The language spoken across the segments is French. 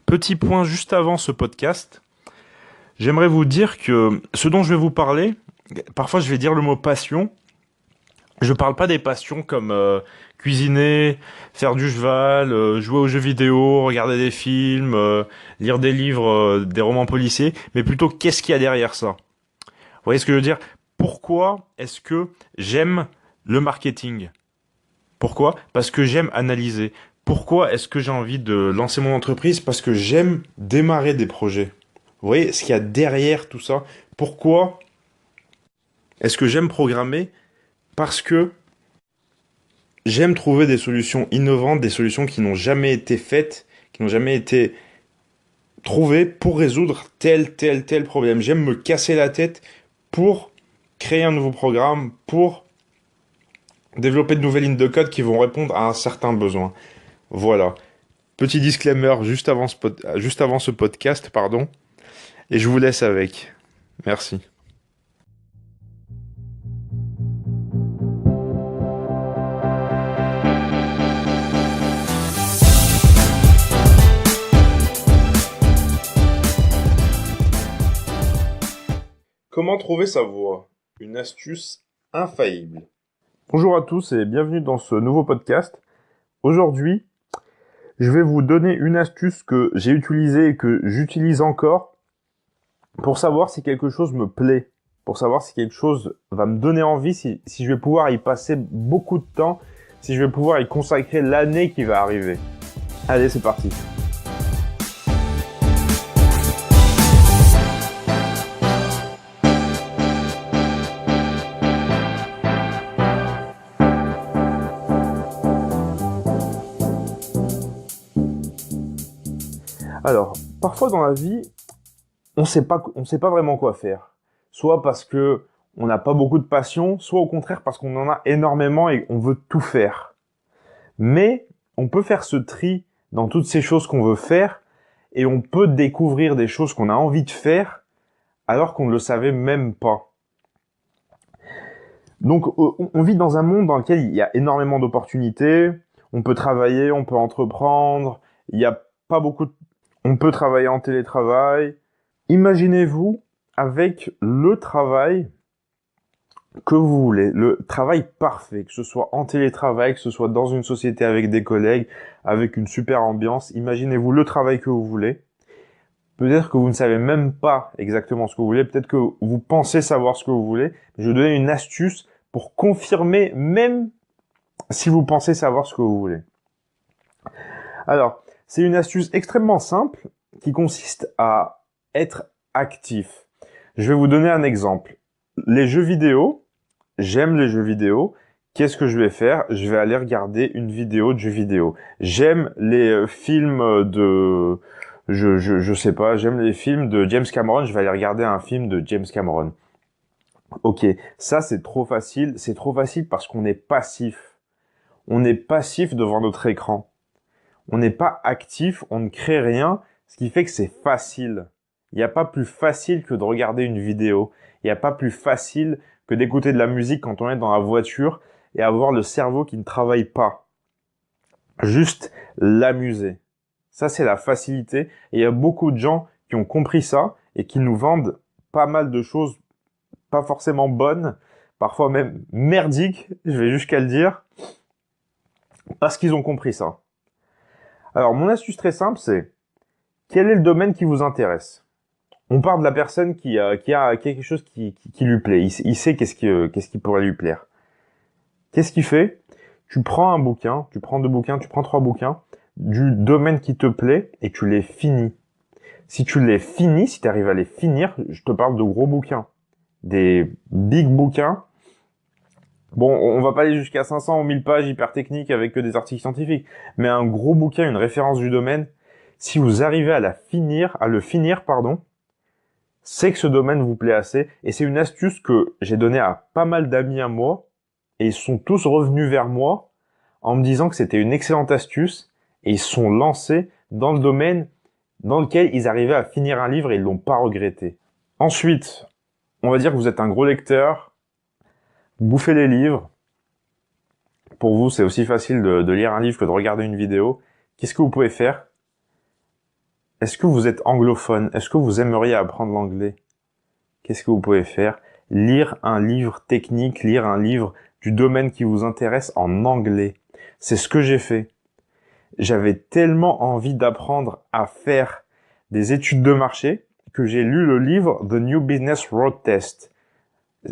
Petit point juste avant ce podcast, j'aimerais vous dire que ce dont je vais vous parler, parfois je vais dire le mot passion. Je parle pas des passions comme cuisiner, faire du cheval, jouer aux jeux vidéo, regarder des films, lire des livres, des romans policiers, mais plutôt qu'est-ce qu'il y a derrière ça. Vous voyez ce que je veux dire? Pourquoi est-ce que j'aime le marketing? Pourquoi? Parce que j'aime analyser. Pourquoi est-ce que j'ai envie de lancer mon entreprise? Parce que j'aime démarrer des projets. Vous voyez ce qu'il y a derrière tout ça? Pourquoi est-ce que j'aime programmer? Parce que j'aime trouver des solutions innovantes, des solutions qui n'ont jamais été faites, qui n'ont jamais été trouvées pour résoudre tel problème. J'aime me casser la tête pour créer un nouveau programme, pour développer de nouvelles lignes de code qui vont répondre à un certain besoin. Voilà. Petit disclaimer juste avant ce podcast, pardon. Et je vous laisse avec. Merci. Comment trouver sa voie? Une astuce infaillible. Bonjour à tous et bienvenue dans ce nouveau podcast. Aujourd'hui, je vais vous donner une astuce que j'ai utilisée et que j'utilise encore pour savoir si quelque chose me plaît, pour savoir si quelque chose va me donner envie, si je vais pouvoir y passer beaucoup de temps, si je vais pouvoir y consacrer l'année qui va arriver. Allez, c'est parti. Alors, parfois dans la vie, on sait pas vraiment quoi faire. Soit parce que on n'a pas beaucoup de passion, soit au contraire parce qu'on en a énormément et on veut tout faire. Mais on peut faire ce tri dans toutes ces choses qu'on veut faire et on peut découvrir des choses qu'on a envie de faire alors qu'on ne le savait même pas. Donc on vit dans un monde dans lequel il y a énormément d'opportunités, on peut travailler, on peut entreprendre, il y a pas beaucoup de... On peut travailler en télétravail. Imaginez-vous avec le travail que vous voulez, le travail parfait, que ce soit en télétravail, que ce soit dans une société avec des collègues, avec une super ambiance. Imaginez-vous le travail que vous voulez. Peut-être que vous ne savez même pas exactement ce que vous voulez, peut-être que vous pensez savoir ce que vous voulez. Je vais vous donner une astuce pour confirmer même si vous pensez savoir ce que vous voulez. Alors, c'est une astuce extrêmement simple qui consiste à être actif. Je vais vous donner un exemple. Les jeux vidéo, j'aime les jeux vidéo. Qu'est-ce que je vais faire? Je vais aller regarder une vidéo de jeux vidéo. J'aime les films de... Je sais pas, j'aime les films de James Cameron, je vais aller regarder un film de James Cameron. Ok, ça c'est trop facile parce qu'on est passif. On est passif devant notre écran. On n'est pas actif, on ne crée rien, ce qui fait que c'est facile. Il n'y a pas plus facile que de regarder une vidéo. Il n'y a pas plus facile que d'écouter de la musique quand on est dans la voiture et avoir le cerveau qui ne travaille pas. Juste l'amuser. Ça, c'est la facilité. Et il y a beaucoup de gens qui ont compris ça et qui nous vendent pas mal de choses pas forcément bonnes, parfois même merdiques, je vais jusqu'à le dire, parce qu'ils ont compris ça. Alors, mon astuce très simple, c'est quel est le domaine qui vous intéresse? On part de la personne qui a quelque chose qui lui plaît. Il sait qu'est-ce qui pourrait lui plaire. Qu'est-ce qu'il fait? Tu prends un bouquin, tu prends 2 bouquins, tu prends 3 bouquins du domaine qui te plaît et tu les finis. Si tu les finis, si tu arrives à les finir, je te parle de gros bouquins. Des big bouquins. Bon, on va pas aller jusqu'à 500 ou 1000 pages hyper techniques avec que des articles scientifiques, mais un gros bouquin, une référence du domaine, si vous arrivez à le finir, c'est que ce domaine vous plaît assez, et c'est une astuce que j'ai donnée à pas mal d'amis à moi, et ils sont tous revenus vers moi en me disant que c'était une excellente astuce, et ils sont lancés dans le domaine dans lequel ils arrivaient à finir un livre et ils l'ont pas regretté. Ensuite, on va dire que vous êtes un gros lecteur, vous bouffez les livres. Pour vous, c'est aussi facile de lire un livre que de regarder une vidéo. Qu'est-ce que vous pouvez faire? Est-ce que vous êtes anglophone? Est-ce que vous aimeriez apprendre l'anglais? Qu'est-ce que vous pouvez faire? Lire un livre technique, lire un livre du domaine qui vous intéresse en anglais. C'est ce que j'ai fait. J'avais tellement envie d'apprendre à faire des études de marché que j'ai lu le livre The New Business Road Test.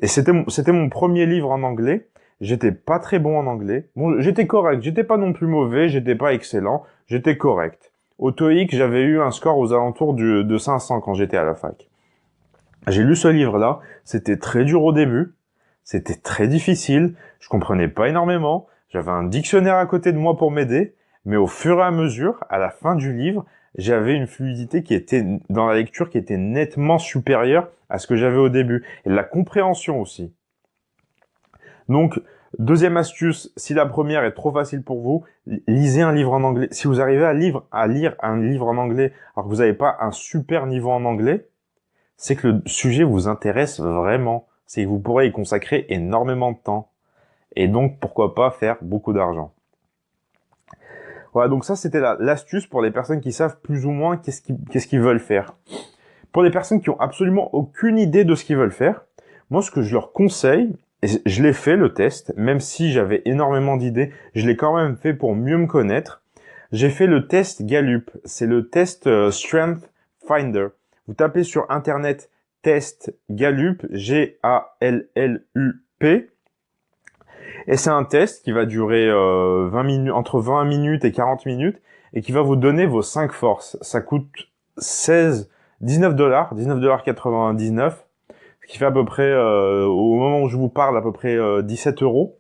Et c'était mon premier livre en anglais. J'étais pas très bon en anglais. Bon, j'étais correct. J'étais pas non plus mauvais. J'étais pas excellent. J'étais correct. Au TOEIC, j'avais eu un score aux alentours de 500 quand j'étais à la fac. J'ai lu ce livre-là. C'était très dur au début. C'était très difficile. Je comprenais pas énormément. J'avais un dictionnaire à côté de moi pour m'aider. Mais au fur et à mesure, à la fin du livre, j'avais une fluidité qui était dans la lecture qui était nettement supérieure à ce que j'avais au début. Et la compréhension aussi. Donc, deuxième astuce, si la première est trop facile pour vous, lisez un livre en anglais. Si vous arrivez à lire un livre en anglais alors que vous n'avez pas un super niveau en anglais, c'est que le sujet vous intéresse vraiment. C'est que vous pourrez y consacrer énormément de temps. Et donc, pourquoi pas faire beaucoup d'argent. Voilà, donc ça, c'était l'astuce pour les personnes qui savent plus ou moins qu'est-ce qu'ils veulent faire. Pour les personnes qui ont absolument aucune idée de ce qu'ils veulent faire, moi, ce que je leur conseille, et je l'ai fait, le test, même si j'avais énormément d'idées, je l'ai quand même fait pour mieux me connaître. J'ai fait le test Gallup. C'est le test Strength Finder. Vous tapez sur Internet test Gallup, Gallup. Et c'est un test qui va durer 20 minutes, entre 20 minutes et 40 minutes, et qui va vous donner vos 5 forces. Ça coûte $19, $19,99, ce qui fait à peu près, au moment où je vous parle, à peu près 17 €.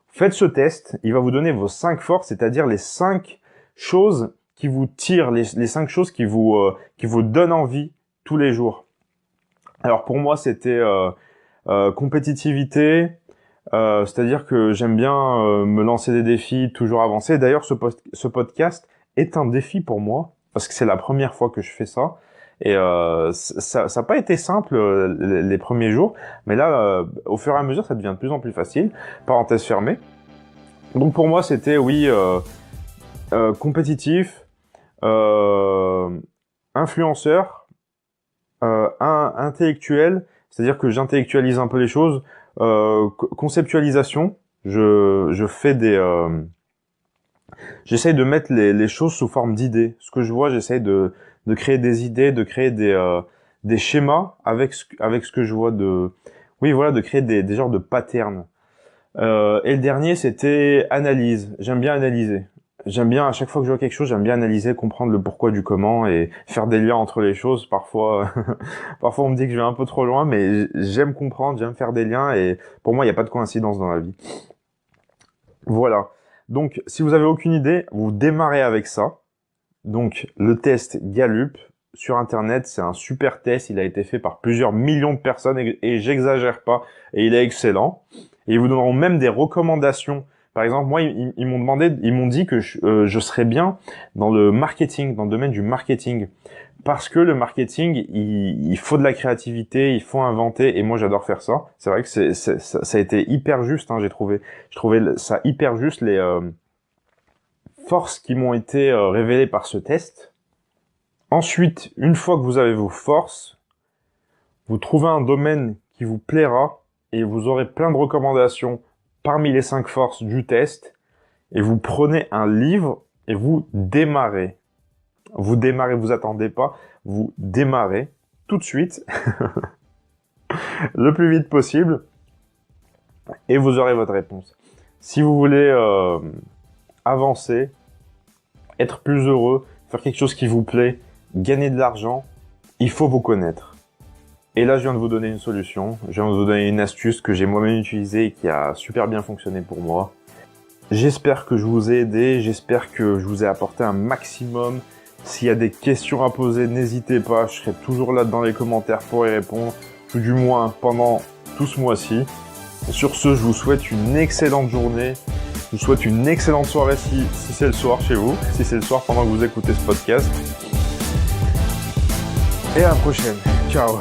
Faites ce test, il va vous donner vos 5 forces, c'est-à-dire les 5 choses qui vous tirent, les 5 choses qui vous donnent envie tous les jours. Alors pour moi, c'était compétitivité, c'est-à-dire que j'aime bien me lancer des défis, toujours avancer. D'ailleurs, ce podcast est un défi pour moi, parce que c'est la première fois que je fais ça. Et ça n'a pas été simple les premiers jours, mais là, au fur et à mesure, ça devient de plus en plus facile. Parenthèse fermée. Donc pour moi, c'était, oui, compétitif, influenceur, intellectuel, c'est-à-dire que j'intellectualise un peu les choses, conceptualisation, j'essaye de mettre les choses sous forme d'idées. Ce que je vois, j'essaye de créer des idées, de créer des schémas avec ce que je vois de créer des genres de patterns. Et le dernier, c'était analyse. J'aime bien analyser. J'aime bien, à chaque fois que je vois quelque chose, j'aime bien analyser, comprendre le pourquoi du comment et faire des liens entre les choses. Parfois, parfois on me dit que je vais un peu trop loin, mais j'aime comprendre, j'aime faire des liens et pour moi, il n'y a pas de coïncidence dans la vie. Voilà. Donc, si vous avez aucune idée, vous démarrez avec ça. Donc, le test Gallup sur Internet, c'est un super test. Il a été fait par plusieurs millions de personnes et j'exagère pas. Et il est excellent. Et ils vous donneront même des recommandations. Par exemple, moi, ils m'ont dit que je serais bien dans le marketing, dans le domaine du marketing. Parce que le marketing, il faut de la créativité, il faut inventer, et moi j'adore faire ça. C'est vrai que ça a été hyper juste, hein, je trouvais ça hyper juste, les forces qui m'ont été révélées par ce test. Ensuite, une fois que vous avez vos forces, vous trouvez un domaine qui vous plaira, et vous aurez plein de recommandations parmi les 5 forces du test, et vous prenez un livre et vous démarrez. Vous attendez pas, vous démarrez tout de suite, le plus vite possible, et vous aurez votre réponse. Si vous voulez avancer, être plus heureux, faire quelque chose qui vous plaît, gagner de l'argent, il faut vous connaître. Et là, je viens de vous donner une solution, je viens de vous donner une astuce que j'ai moi-même utilisée et qui a super bien fonctionné pour moi. J'espère que je vous ai aidé, j'espère que je vous ai apporté un maximum. S'il y a des questions à poser, n'hésitez pas, je serai toujours là dans les commentaires pour y répondre, tout du moins pendant tout ce mois-ci. Sur ce, je vous souhaite une excellente journée, je vous souhaite une excellente soirée si c'est le soir chez vous, si c'est le soir pendant que vous écoutez ce podcast. Et à la prochaine, ciao.